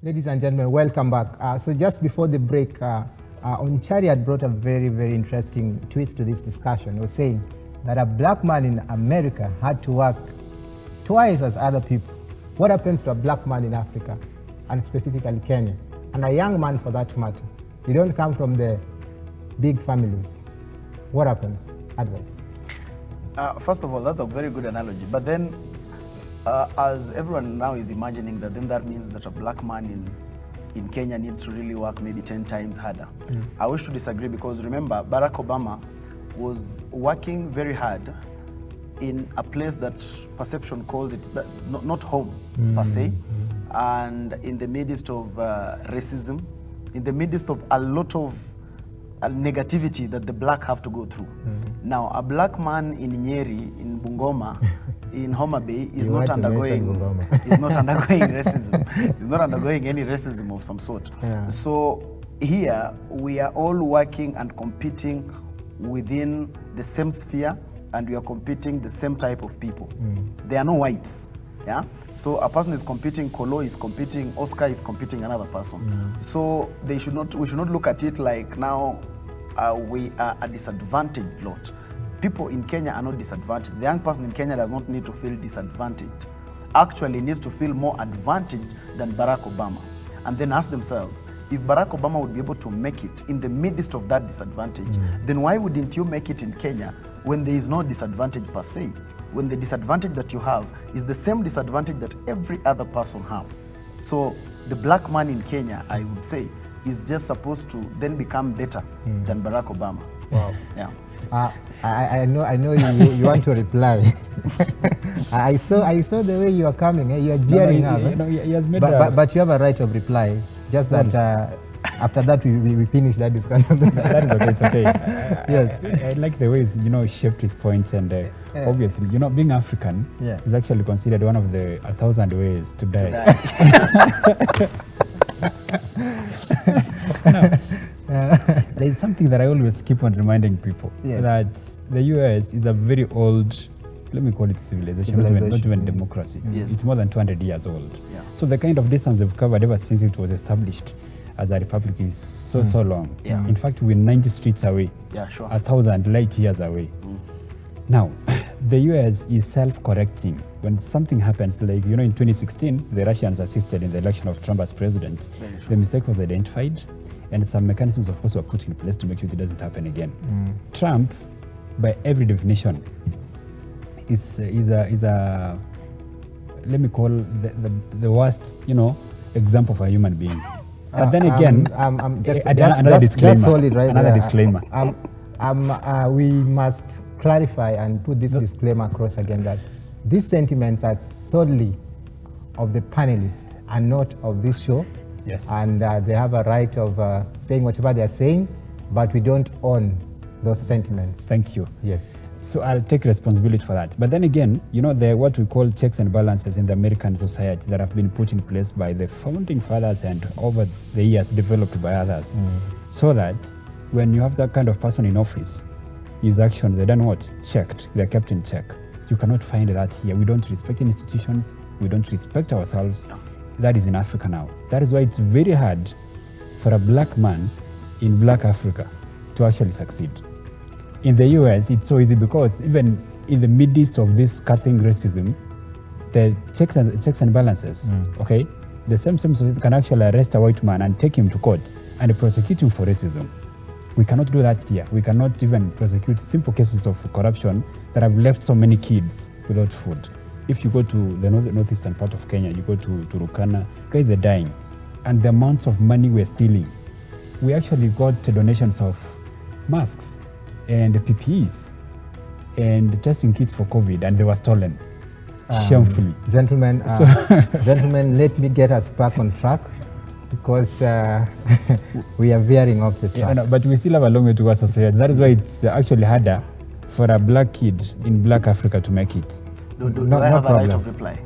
Ladies and gentlemen, welcome back. So just before the break, Onchari had brought a very, very interesting twist to this discussion. He was saying that a black man in America had to work twice as other people. What happens to a black man in Africa, and specifically Kenya, and a young man for that matter? You don't come from the big families. What happens? Advice. First of all, that's a very good analogy. But then, as everyone now is imagining that, then that means that a black man in Kenya needs to really work maybe 10 times harder. I wish to disagree, because remember, Barack Obama was working very hard in a place that perception calls it not home per se, and in the midst of racism, in the midst of a lot of negativity that the black have to go through. Now, a black man in Nyeri, in Bungoma, in Homa Bay is not undergoing racism. He's not undergoing any racism of some sort. So here we are all working and competing within the same sphere, and we are competing the same type of people. There are no whites. Yeah. So a person is competing, Kolo is competing, Oscar is competing another person. So we should not look at it like now we are a disadvantaged lot. People in Kenya are not disadvantaged. The young person in Kenya does not need to feel disadvantaged. Actually, needs to feel more advantaged than Barack Obama. And then ask themselves, if Barack Obama would be able to make it in the midst of that disadvantage, then why wouldn't you make it in Kenya when there is no disadvantage per se? When the disadvantage that you have is the same disadvantage that every other person have. So the black man in Kenya, I would say, is just supposed to then become better than Barack Obama. Wow. Yeah. I know you want to reply. I saw the way you are coming. You are jeering up. He has made but you have a right of reply. Just that after that we finish that discussion. That is okay. It's okay. Yes. I like the way he's shaped his points, and obviously, being African is actually considered one of the 1,000 ways to die. There is something that I always keep on reminding people, that the US is a very old, let me call it civilization, not even democracy. It's more than 200 years old. So the kind of distance they've covered ever since it was established as a republic is so long. In fact, we're 90 streets away, 1,000 light years away. Now, the US is self-correcting. When something happens, like, in 2016, the Russians assisted in the election of Trump as president. The mistake was identified, and some mechanisms, of course, were put in place to make sure it doesn't happen again. Trump, by every definition, is a let me call the worst, example of a human being. But then again, just hold it right another there. disclaimer. We must clarify and put this disclaimer across again, that these sentiments are solely of the panelists and not of this show. Yes. And they have a right of saying whatever they are saying, but we don't own those sentiments. Thank you. Yes. So I'll take responsibility for that. But then again, there are what we call checks and balances in the American society that have been put in place by the founding fathers and over the years developed by others. So that when you have that kind of person in office, his actions, they're done what? Checked. They're kept in check. You cannot find that here. We don't respect institutions. We don't respect ourselves. That is in Africa now. That is why it's very hard for a black man in black Africa to actually succeed. In the US, it's so easy, because even in the midst of this cutting racism, the checks and balances, okay? The same society can actually arrest a white man and take him to court and prosecute him for racism. We cannot do that here. We cannot even prosecute simple cases of corruption that have left so many kids without food. If you go to the northeastern part of Kenya, you go to Turkana, guys are dying. And the amounts of money we're stealing. We actually got donations of masks and PPEs and testing kits for COVID, and they were stolen. Shamefully. Gentlemen, let me get us back on track, because we are veering off the track. No, but we still have a long way to go as a society. That is why it's actually harder for a black kid in black Africa to make it. Do I have a right of reply?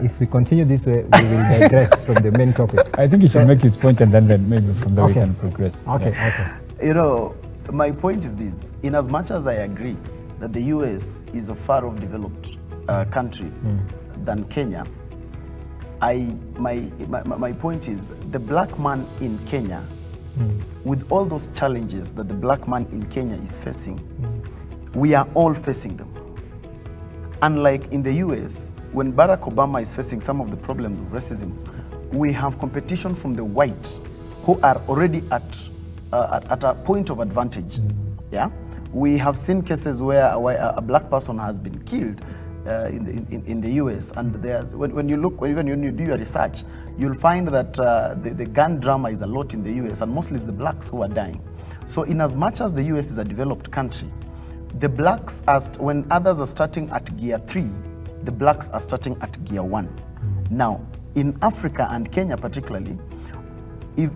If we continue this way, we will digress from the main topic. I think you should make his point, and then maybe from there we can progress. Okay. My point is this. In as much as I agree that the US is a far off developed country than Kenya, my point is the black man in Kenya, with all those challenges that the black man in Kenya is facing, we are all facing them. Unlike in the US, when Barack Obama is facing some of the problems of racism, we have competition from the white who are already at a point of advantage. Yeah, we have seen cases where a black person has been killed in the US, and there's when you look, even when you do your research, you'll find that the gun drama is a lot in the US, and mostly it's the blacks who are dying. So in as much as the US is a developed country, the blacks, when others are starting at gear 3, the blacks are starting at gear 1. Now, in Africa and Kenya particularly,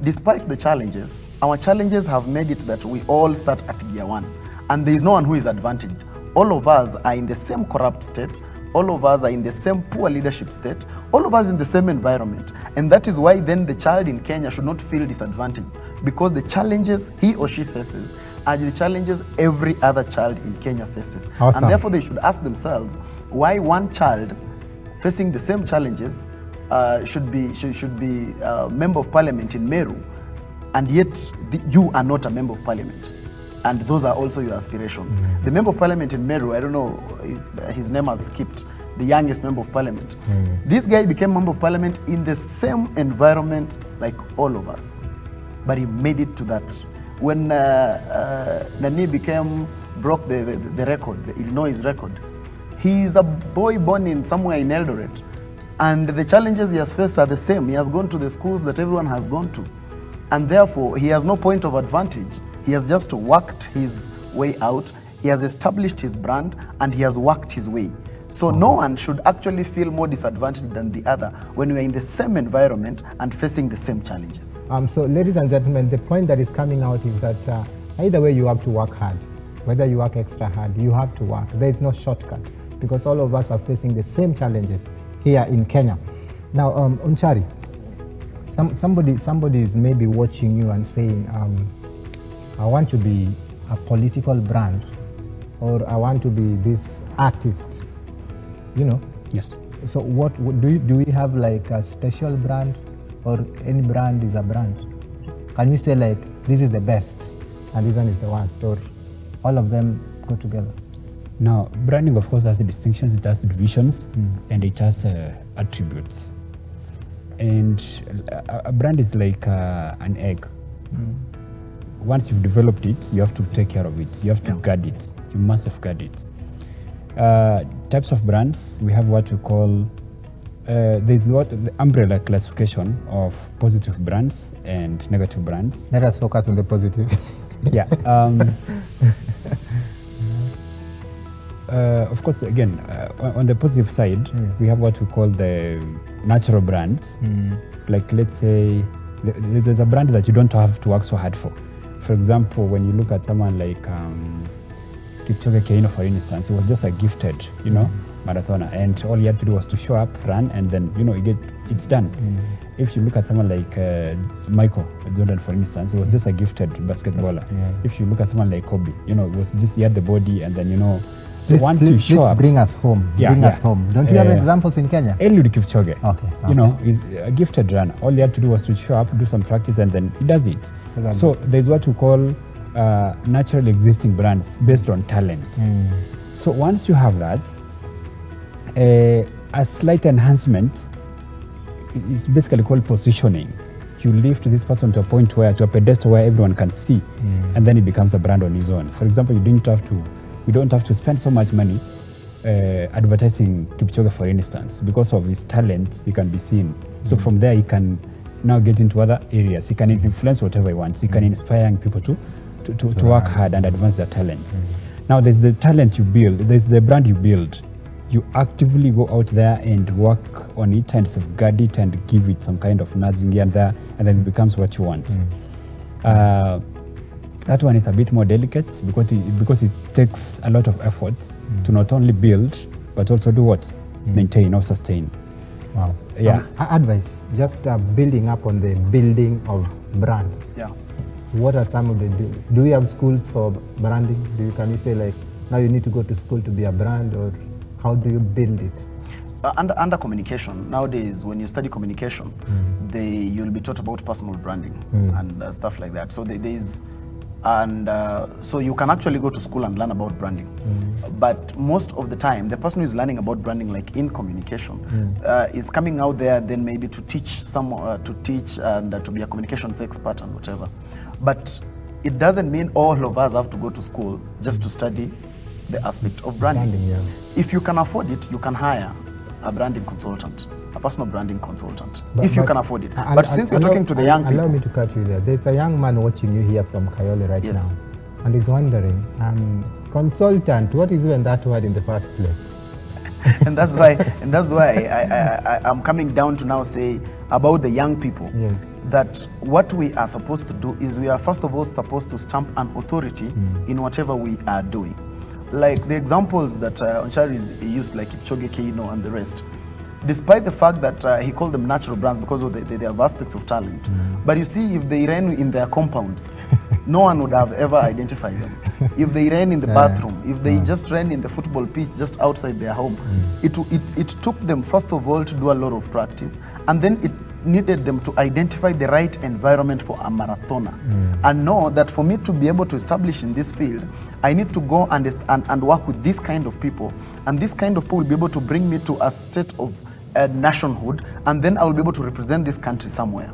despite the challenges, our challenges have made it that we all start at gear 1, and there is no one who is advantaged. All of us are in the same corrupt state, all of us are in the same poor leadership state, all of us in the same environment. And that is why then the child in Kenya should not feel disadvantaged, because the challenges he or she faces are the challenges every other child in Kenya faces. Awesome. And therefore they should ask themselves why one child facing the same challenges should be a member of parliament in Meru, and yet you are not a member of parliament. And those are also your aspirations. The member of parliament in Meru, I don't know if his name has skipped, the youngest member of parliament. This guy became member of parliament in the same environment like all of us, but he made it to that. When Nani broke the record, the Illinois record, he is a boy born in somewhere in Eldoret, and the challenges he has faced are the same. He has gone to the schools that everyone has gone to, and therefore he has no point of advantage. He has just worked his way out, he has established his brand, and he has worked his way. So no one should actually feel more disadvantaged than the other when we are in the same environment and facing the same challenges. So ladies and gentlemen, the point that is coming out is that either way you have to work hard. Whether you work extra hard, you have to work. There is no shortcut, because all of us are facing the same challenges here in Kenya. Now, Unchari, somebody is maybe watching you and saying, I want to be a political brand, or I want to be this artist, you know? Yes. So what do we have like a special brand, or any brand is a brand? Can we say like this is the best and this one is the worst, or all of them go together? Now, branding of course has distinctions, it has divisions, and it has attributes. And a brand is like an egg. Once you've developed it, you have to take care of it. You have to guard it. You must safeguard it. Types of brands, we have what we call, there's the umbrella classification of positive brands and negative brands. Let us focus on the positive. Yeah. Of course, again, on the positive side, we have what we call the natural brands. Like, let's say, there's a brand that you don't have to work so hard for. For example, when you look at someone like Kipchoge Keino, for instance, he was just a gifted, marathoner, and all he had to do was to show up, run, and then, it's done. If you look at someone like Michael Jordan, for instance, he was just a gifted basketballer. If you look at someone like Kobe, it was just, he had the body, and then, so once you show up, bring us home. Bring us home. Don't you have examples in Kenya? Eliud Kipchoge. Okay. He's a gifted runner. All he had to do was to show up, do some practice, and then he does it. So there's what we call naturally existing brands based on talent. So once you have that, a slight enhancement is basically called positioning. You lift this person to a point where, to a pedestal where everyone can see, and then it becomes a brand on his own. For example, you don't have to spend so much money advertising Kipchoge, for instance. Because of his talent, he can be seen. So from there, he can now get into other areas. He can influence whatever he wants. He can inspire young people to work hard and advance their talents. Now, there's the talent you build. There's the brand you build. You actively go out there and work on it and safeguard it and give it some kind of nudging here and there, and then it becomes what you want. That one is a bit more delicate because it takes a lot of effort to not only build, but also do what? Maintain or sustain. Wow. Yeah. Advice, just building up on the building of brand. Yeah. What are some of the, do we have schools for branding? Can you say like, now you need to go to school to be a brand, or how do you build it? under communication nowadays, when you study communication, you'll be taught about personal branding and stuff like that. So so you can actually go to school and learn about branding. But most of the time, the person who is learning about branding, like in communication, is coming out there then maybe to teach and to be a communications expert and whatever. But it doesn't mean all of us have to go to school just to study the aspect of branding. If you can afford it, you can hire a branding consultant, a personal branding consultant, if you can afford it. But since you're talking to the young people... Allow me to cut you there. There's a young man watching you here from Kayole right now, and he's wondering, consultant, what is even that word in the first place? and that's why I'm coming down to now say about the young people, that what we are supposed to do is we are first of all supposed to stamp an authority in whatever we are doing. Like the examples that Onchari used, like Kipchoge Keino and the rest, despite the fact that he called them natural brands because of they have aspects of talent. But you see, if they ran in their compounds, no one would have ever identified them. If they ran in the bathroom, if they just ran in the football pitch just outside their home, it took them, first of all, to do a lot of practice, and then it needed them to identify the right environment for a marathoner and know that for me to be able to establish in this field, I need to go and work with this kind of people, and this kind of people will be able to bring me to a state of nationhood, and then I will be able to represent this country somewhere.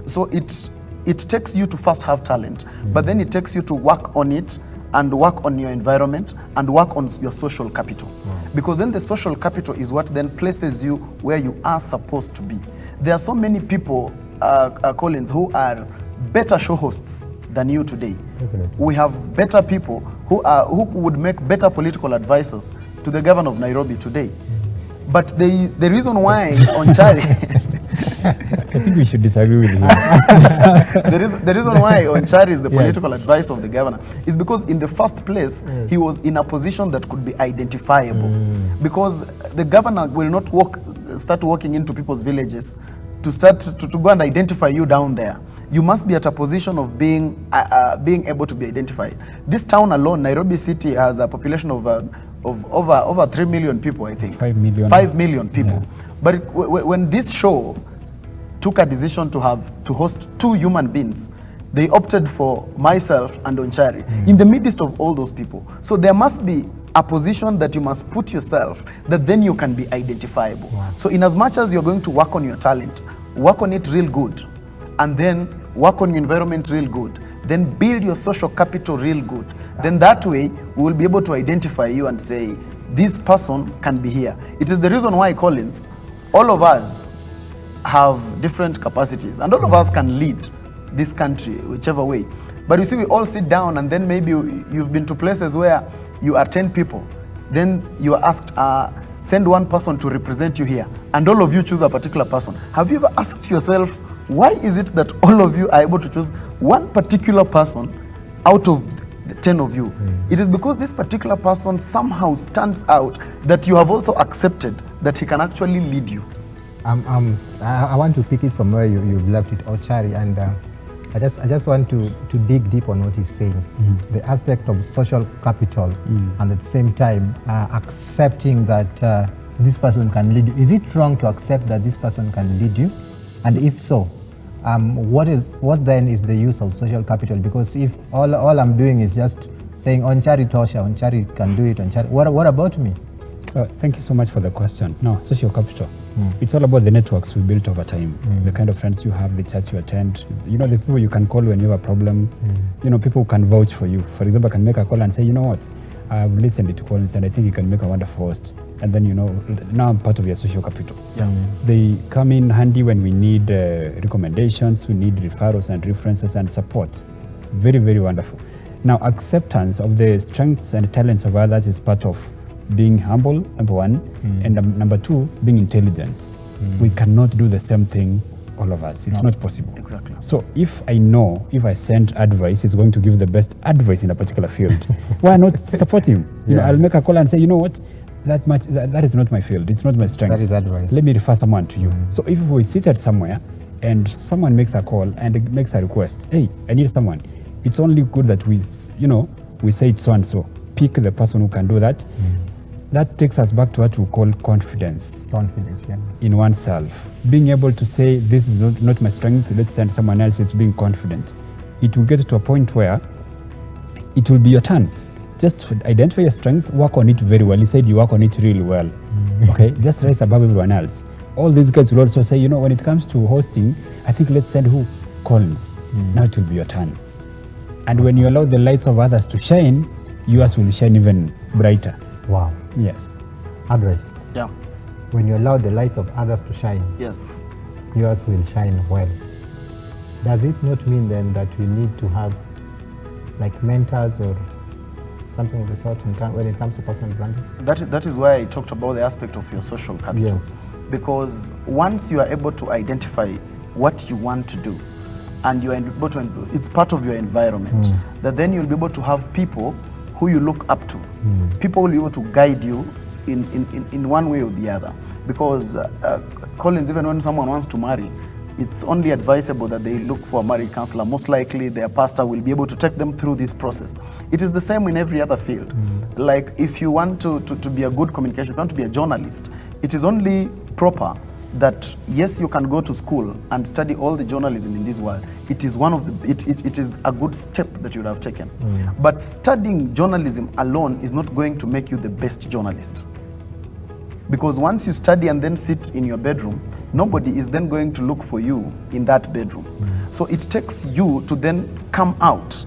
So it takes you to first have talent, but then it takes you to work on it and work on your environment and work on your social capital. Because then the social capital is what then places you where you are supposed to be. There are so many people, Collins, who are better show hosts than you today. We have better people who would make better political advisors to the governor of Nairobi today. But the reason why Onchari... I think we should disagree with him. The reason why Onchari is the political advisor of the governor is because in the first place, he was in a position that could be identifiable. Because the governor will not start walking into people's villages to go and identify you down there. You must be at a position of being able to be identified. This town alone, Nairobi City, has a population of over 3 million people, I think. 5 million. 5 million people. But when this show took a decision to host 2 human beings, they opted for myself and Onchari in the midst of all those people. So there must be a position that you must put yourself that then you can be identifiable. So in as much as you're going to work on your talent, work on it real good, and then work on your environment real good, then build your social capital real good. Then that way, we will be able to identify you and say, this person can be here. It is the reason why, Collins, all of us have different capacities, and all of us can lead this country whichever way. But you see, we all sit down, and then maybe you've been to places where you are 10 people. Then you are asked, send one person to represent you here, and all of you choose a particular person. Have you ever asked yourself, why is it that all of you are able to choose one particular person out of the 10 of you? It is because this particular person somehow stands out, that you have also accepted that he can actually lead you. I want to pick it from where you've left it, Onchari, and I just want to dig deep on what he's saying. The aspect of social capital, and at the same time accepting that this person can lead you. Is it wrong to accept that this person can lead you? And if so, what then is the use of social capital? Because if all I'm doing is just saying Onchari Tosha, Onchari can do it, Onchari, what about me? Thank you so much for the question. No, social capital. It's all about the networks we built over time, the kind of friends you have, the church you attend, you know, the people you can call when you have a problem, you know, people who can vouch for you. For example, I can make a call and say, you know what, I've listened to Collins and I think you can make a wonderful host. And then, you know, now I'm part of your social capital. They come in handy when we need recommendations, we need referrals and references and support. Very, very wonderful. Now, acceptance of the strengths and talents of others is part of being humble, number one, and number two, being intelligent. We cannot do the same thing, all of us. It's not possible. Exactly. So if I know, if I send advice, is going to give the best advice in a particular field, why not support him? You know, I'll make a call and say, you know what, that is not my field. It's not my strength. That is advice. Let me refer someone to you. So if we seated somewhere and someone makes a call and makes a request, hey, I need someone. It's only good that we say it's so and so. Pick the person who can do that. that takes us back to what we call confidence. Confidence, yeah. In oneself. Being able to say, this is not my strength, let's send someone else, is being confident. It will get to a point where it will be your turn. Just identify your strength, work on it very well. He said you work on it really well. Okay, just rise above everyone else. All these guys will also say, you know, when it comes to hosting, I think let's send who? Collins. Now it will be your turn. And when you allow the lights of others to shine, yours will shine even brighter. Wow. Yes. Advice. Yeah. When you allow the light of others to shine, Yes. yours will shine well. Does it not mean then that we need to have like mentors or something of the sort when it comes to personal branding? That is why I talked about the aspect of your social capital. Yes. Because once you are able to identify what you want to do, and you are able to, it's part of your environment, that then you'll be able to have people who you look up to. People will be able to guide you in one way or the other. Because Collins, even when someone wants to marry, it's only advisable that they look for a marriage counselor. Most likely their pastor will be able to take them through this process. It is the same in every other field. Like if you want to be a good communication, if you want to be a journalist, it is only proper that yes, you can go to school and study all the journalism in this world. It is one of the, it is a good step that you would have taken. But studying journalism alone is not going to make you the best journalist. Because once you study and then sit in your bedroom, nobody is then going to look for you in that bedroom. So it takes you to then come out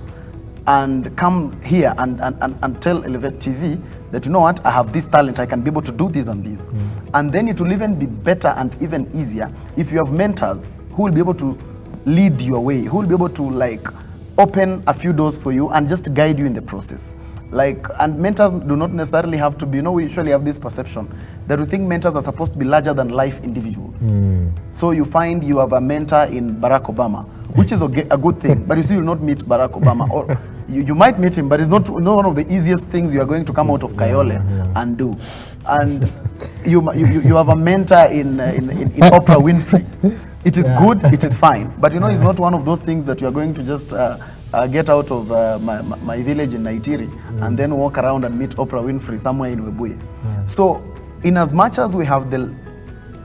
and come here and tell Elevate TV that, you know what, I have this talent, I can be able to do this and this. And then it will even be better and even easier if you have mentors who will be able to lead your way, who will be able to like open a few doors for you and just guide you in the process. Like, and mentors do not necessarily have to be, you know, we usually have this perception that we think mentors are supposed to be larger than life individuals. So you find you have a mentor in Barack Obama, which is a good thing, but you see, you'll not meet Barack Obama, or you might meet him, but it's not one of the easiest things you are going to come out of Kayole and do. And you have a mentor in Oprah Winfrey. It is good, it is fine, but you know, it's not one of those things that you are going to just get out of my village in Naitiri and then walk around and meet Oprah Winfrey somewhere in Webuye. So, in as much as we have the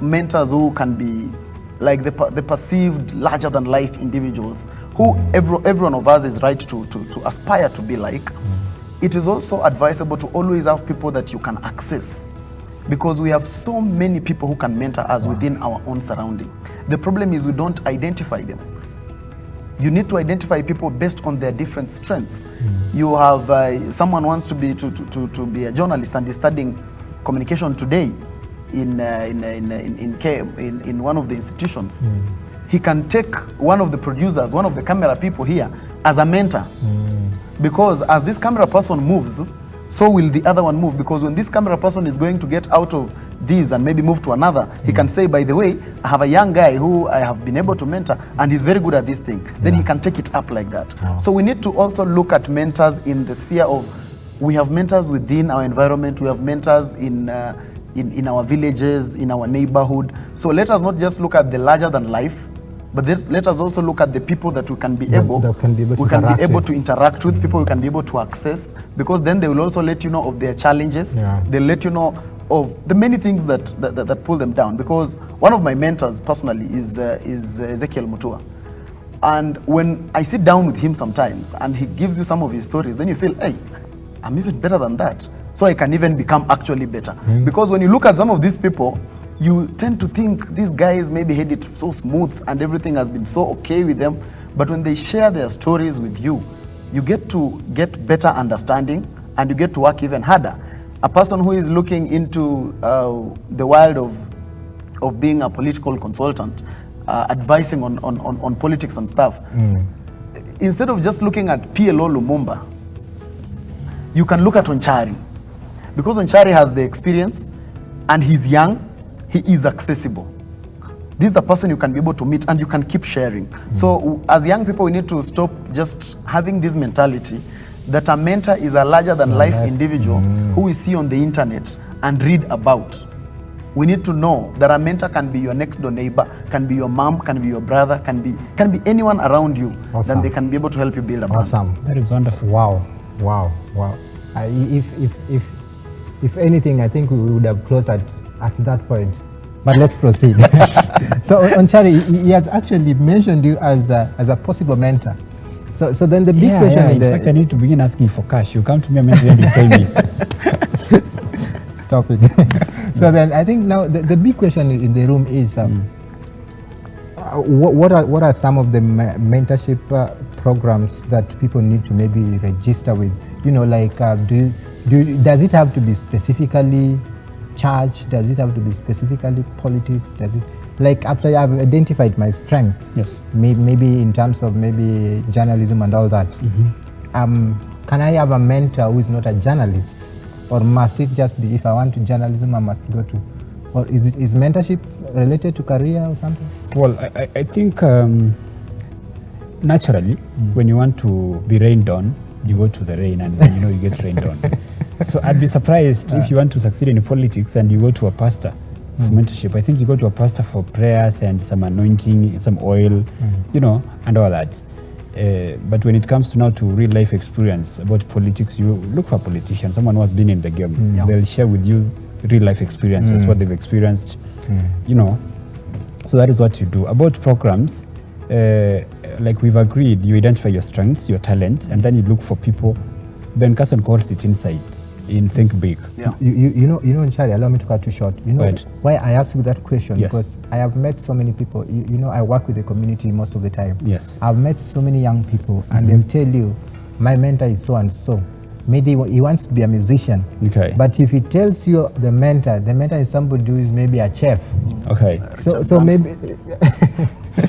mentors who can be like the perceived larger than life individuals, who every one of us is right to aspire to be like, it is also advisable to always have people that you can access. Because we have so many people who can mentor us within our own surrounding. The problem is we don't identify them. You need to identify people based on their different strengths. You have someone wants to be a journalist and is studying communication today in one of the institutions. He can take one of the producers, one of the camera people here as a mentor. Because as this camera person moves, so will the other one move. Because when this camera person is going to get out of this and maybe move to another, he can say, by the way, I have a young guy who I have been able to mentor and he's very good at this thing. Then he can take it up like that. So we need to also look at mentors in the sphere of, we have mentors within our environment, we have mentors in our villages, in our neighborhood. So let us not just look at the larger than life, but let us also look at the people that we can be able to interact with, people we can be able to access, because then they will also let you know of their challenges. They'll let you know of the many things that pull them down. Because one of my mentors personally is Ezekiel Mutua. And when I sit down with him sometimes and he gives you some of his stories, then you feel, hey, I'm even better than that. So I can even become actually better. Because when you look at some of these people, you tend to think these guys maybe had it so smooth and everything has been so okay with them. But when they share their stories with you, you get to get better understanding and you get to work even harder. A person who is looking into the world of being a political consultant, advising on politics and stuff, instead of just looking at PLO Lumumba, you can look at Onchari. Because Onchari has the experience and he's young, he is accessible. This is a person you can be able to meet and you can keep sharing. So as young people, we need to stop just having this mentality that a mentor is a larger than life individual who we see on the internet and read about. We need to know that a mentor can be your next door neighbor, can be your mom, can be your brother, can be anyone around you. Then they can be able to help you build a brand. That is wonderful. Wow. If if anything, I think we would have closed at that point. But let's proceed. So Onchari, he has actually mentioned you as a possible mentor. So then the big question in fact, I need to begin asking for cash. You come to me and you pay me. Stop it. So then I think now the big question in the room is what are some of the mentorship programs that people need to maybe register with? Like does it have to be specifically church? Does it have to be specifically politics? Does it, like, after I have identified my strengths, yes, maybe in terms of maybe journalism and all that, can I have a mentor who is not a journalist? Or must it just be, if I want to journalism, I must go to, or is mentorship related to career or something? Well, I think naturally, when you want to be rained on, you go to the rain and then, you get rained on. So I'd be surprised if you want to succeed in politics and you go to a pastor for mentorship. I think you go to a pastor for prayers and some anointing, some oil, and all that. But when it comes to now to real life experience about politics, you look for a politician, someone who has been in the game. They'll share with you real life experiences, what they've experienced, So that is what you do. About programs, like we've agreed, you identify your strengths, your talents, and then you look for people. Ben Carson calls it insight in Think Big. Yeah. You know, Nchari, allow me to cut you short. You know why I asked you that question? Yes. Because I have met so many people. I work with the community most of the time. Yes. I've met so many young people, and they'll tell you, my mentor is so and so. Maybe he wants to be a musician. Okay. But if he tells you the mentor is somebody who is maybe a chef. Okay. So maybe.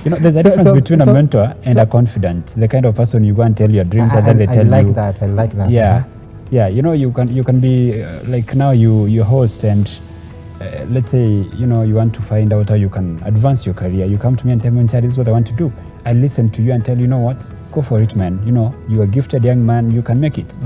There's a difference between a mentor and a confidant. The kind of person you go and tell your dreams and then they tell you. I like that. Yeah. Yeah, you can be like now you host and let's say you want to find out how you can advance your career. You come to me and tell me, this is what I want to do. I listen to you and tell you know what, go for it, man. You are a gifted young man, you can make it.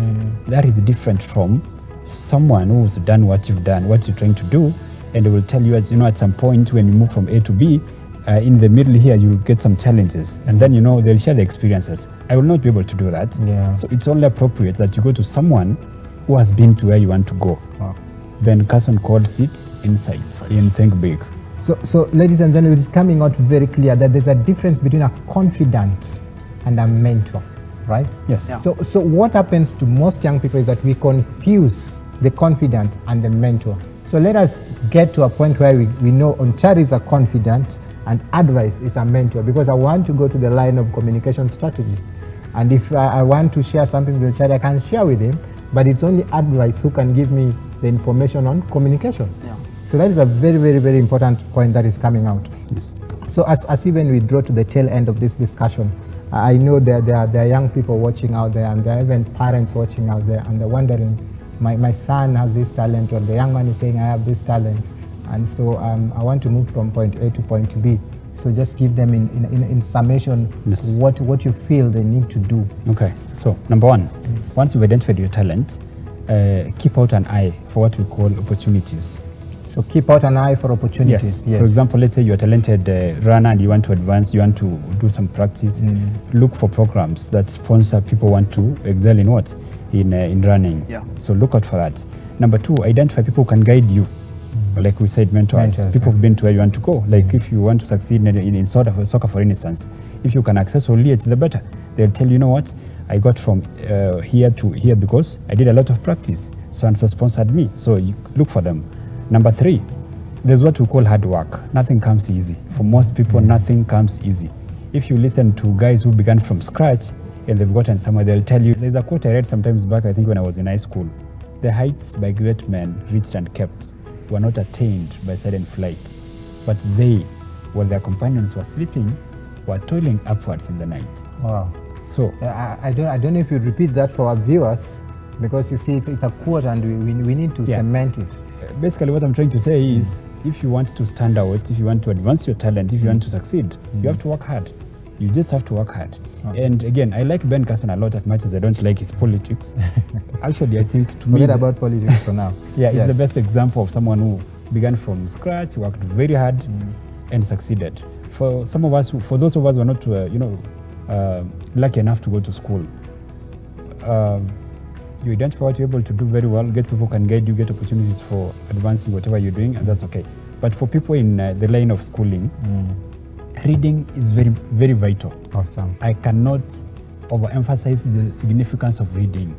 That is different from someone who's done what you've done, what you're trying to do, and they will tell you at some point when you move from A to B, in the middle here you'll get some challenges, and then they'll share the experiences. I will not be able to do that. Yeah. So it's only appropriate that you go to someone who has been to where you want to go. Wow. Ben Carson calls it insights in Think Big. So ladies and gentlemen, it's coming out very clear that there's a difference between a confidant and a mentor, right? Yes. Yeah. So what happens to most young people is that we confuse the confidant and the mentor. So let us get to a point where we know Onchari is a confidant and advice is a mentor, because I want to go to the line of communication strategies. And if I want to share something with Onchari, I can share with him, but it's only advice who can give me the information on communication. Yeah. So that is a very, very, very important point that is coming out. Yes. So as even we draw to the tail end of this discussion, I know that there are young people watching out there, and there are even parents watching out there, and they're wondering, my son has this talent, or the young man is saying, I have this talent, and so I want to move from point A to point B. So just give them in summation, yes, what you feel they need to do. Okay, so number one, once you've identified your talent, keep out an eye for what we call opportunities. So keep out an eye for opportunities. Yes. For example, let's say you're a talented runner and you want to advance, you want to do some practice. Look for programs that sponsor people who want to excel in what? In running. Yeah. So look out for that. Number two, identify people who can guide you. Like we said, mentors people who've been to where you want to go. Like if you want to succeed in soccer, for instance, if you can access only it, the better. They'll tell you know what, I got from here to here because I did a lot of practice. So and so sponsored me. So you look for them. Number three, there's what we call hard work. Nothing comes easy. For most people, nothing comes easy. If you listen to guys who began from scratch and they've gotten somewhere, they'll tell you, there's a quote I read sometimes back, I think when I was in high school, the heights by great men reached and kept were not attained by sudden flight, but they, while their companions were sleeping, were toiling upwards in the night. Wow. So I don't know if you'd repeat that for our viewers, because you see it's a quote and we need to cement it. Basically what I'm trying to say is, if you want to stand out, if you want to advance your talent, if you want to succeed, you have to work hard. You just have to work hard. And again, I like Ben Carson a lot, as much as I don't like his politics. Actually, I think to me... Forget about politics for now. Yeah, it's the best example of someone who began from scratch, worked very hard, and succeeded. For some of us, for those of us who are not, lucky enough to go to school, You identify what you're able to do very well, get people can guide you, get opportunities for advancing whatever you're doing, and that's okay. But for people in the line of schooling, reading is very, very vital. Awesome. I cannot overemphasize the significance of reading.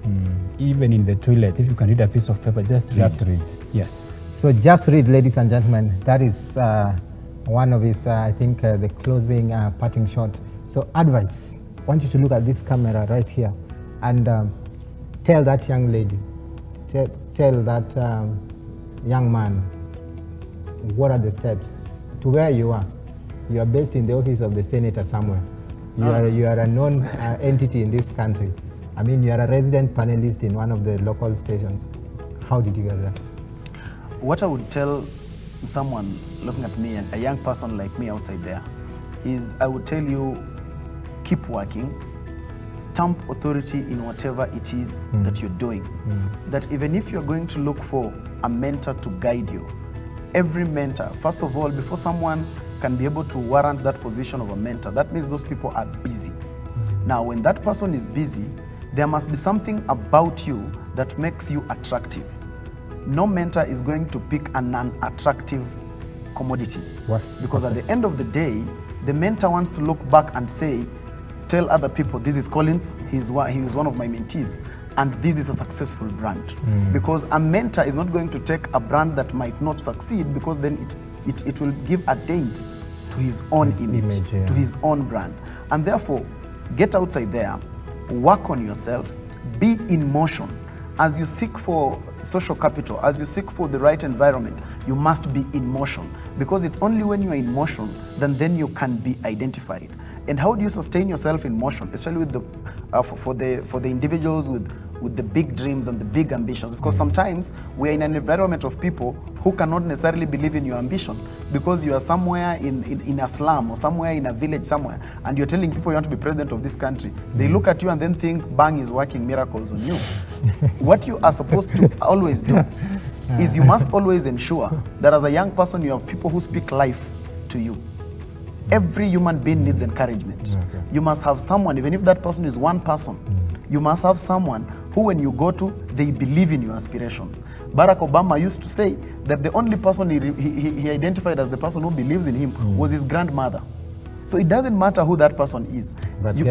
Even in the toilet, if you can read a piece of paper, just read. Just read. Yes. So just read, ladies and gentlemen. That is one of his, I think, the closing parting shot. So advice. I want you to look at this camera right here and tell that young lady, tell that young man, what are the steps to where you are. You are based in the office of the senator somewhere. You are a known entity in this country. I mean, you are a resident panelist in one of the local stations. How did you get there? What I would tell someone looking at me, and a young person like me outside there, is I would tell you, keep working, stamp authority in whatever it is that you're doing. That even if you're going to look for a mentor to guide you, every mentor, first of all, before someone can be able to warrant that position of a mentor, that means those people are busy. Now, when that person is busy, there must be something about you that makes you attractive. No mentor is going to pick an unattractive commodity. What? Because at the end of the day, the mentor wants to look back and say, tell other people, this is Collins, he is one of my mentees, and this is a successful brand. Because a mentor is not going to take a brand that might not succeed, because then it will give a dent to his own image, to his own brand. And therefore, get outside there, work on yourself, be in motion. As you seek for social capital, as you seek for the right environment, you must be in motion. Because it's only when you are in motion, then you can be identified. And how do you sustain yourself in motion, especially with for the individuals with the big dreams and the big ambitions? Because sometimes we are in an environment of people who cannot necessarily believe in your ambition, because you are somewhere in a slum or somewhere in a village somewhere, and you're telling people you want to be president of this country. They look at you and then think Bang is working miracles on you. What you are supposed to always do is you must always ensure that as a young person you have people who speak life to you. Every human being needs encouragement. You must have someone, even if that person is one person, you must have someone who, when you go to, they believe in your aspirations. Barack Obama used to say that the only person he identified as the person who believes in him was his grandmother. So it doesn't matter who that person is.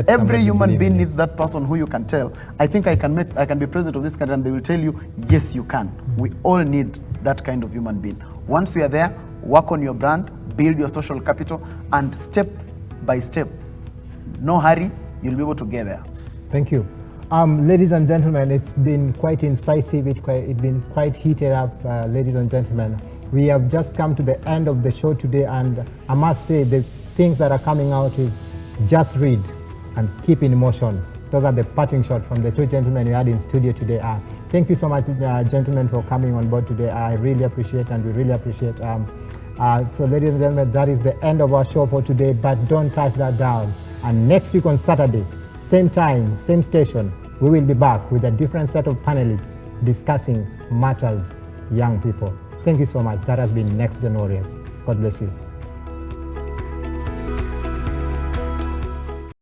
Every human being needs that person who you can tell, I think I can be president of this country, and they will tell you, yes, you can. We all need that kind of human being. Once you are there, work on your brand, build your social capital, and step by step, no hurry, you'll be able to get there. Thank you. Ladies and gentlemen, it's been quite incisive, it's been quite heated up, ladies and gentlemen. We have just come to the end of the show today, and I must say the things that are coming out is just read and keep in motion. Those are the parting shots from the two gentlemen we had in studio today. Thank you so much, gentlemen, for coming on board today. I really appreciate, and we really appreciate. So ladies and gentlemen, that is the end of our show for today, but don't touch that down. And next week on Saturday, same time, same station, we will be back with a different set of panelists discussing matters young people. Thank you so much. That has been Next Gen Warriors. God bless you.